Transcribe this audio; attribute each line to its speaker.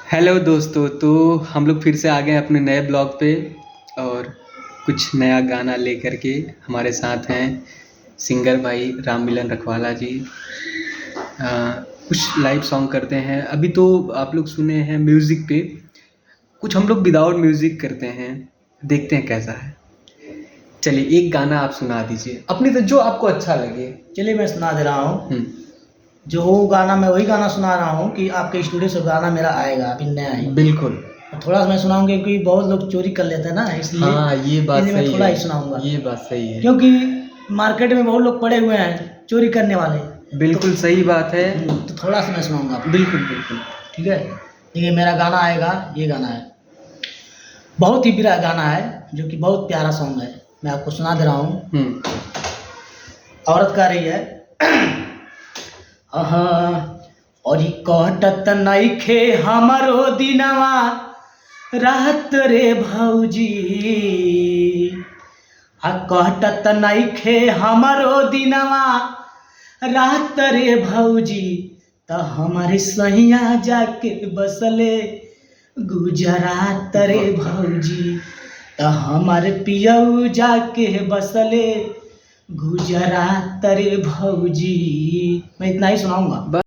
Speaker 1: Hello दोस्तों, तो हम लोग फिर से आ गए अपने नए ब्लॉग पे और कुछ नया गाना लेकर के। हमारे साथ हैं सिंगर भाई राम मिलन रखवाला जी। कुछ लाइव सॉन्ग करते हैं। अभी तो आप लोग सुने हैं म्यूज़िक पे, कुछ हम लोग विदाउट म्यूज़िक करते हैं, देखते हैं कैसा है। चलिए एक गाना आप सुना दीजिए अपनी तो, जो आपको अच्छा लगे।
Speaker 2: चलिए मैं सुना दे रहा हूँ। जो वो गाना मैं वही गाना सुना रहा हूँ कि आपके स्टूडियो से गाना मेरा आएगा अभी नया ही।
Speaker 1: बिल्कुल।
Speaker 2: थोड़ा सा मैं सुनाऊंगा क्योंकि बहुत लोग चोरी कर लेते हैं ना, इसलिए
Speaker 1: हाँ, ये बात
Speaker 2: इसलिए मैं
Speaker 1: सही
Speaker 2: थोड़ा
Speaker 1: है।
Speaker 2: ही सुनाऊंगा।
Speaker 1: ये बात सही है,
Speaker 2: क्योंकि मार्केट में बहुत लोग पड़े हुए हैं चोरी करने वाले।
Speaker 1: बिल्कुल सही बात है।
Speaker 2: तो थोड़ा सा मैं सुनाऊंगा।
Speaker 1: बिल्कुल बिल्कुल।
Speaker 2: ठीक है, देखिए मेरा गाना आएगा, ये गाना है, बहुत ही प्यारा गाना है, जो कि बहुत प्यारा सॉन्ग है। मैं आपको सुना दे रहा हूँ। औरत गा रही है और ही कहत नइखे हमरो दिनवा रात रे भौजी, कहत नइखे हमरो दिनवा रात रे भौजी, त हमारे सैया जाके बसले गुजरात रे भौजी, त हमारे पियऊ जाके बसले गुजरात रे भौजी। मैं इतना ही सुनाऊंगा।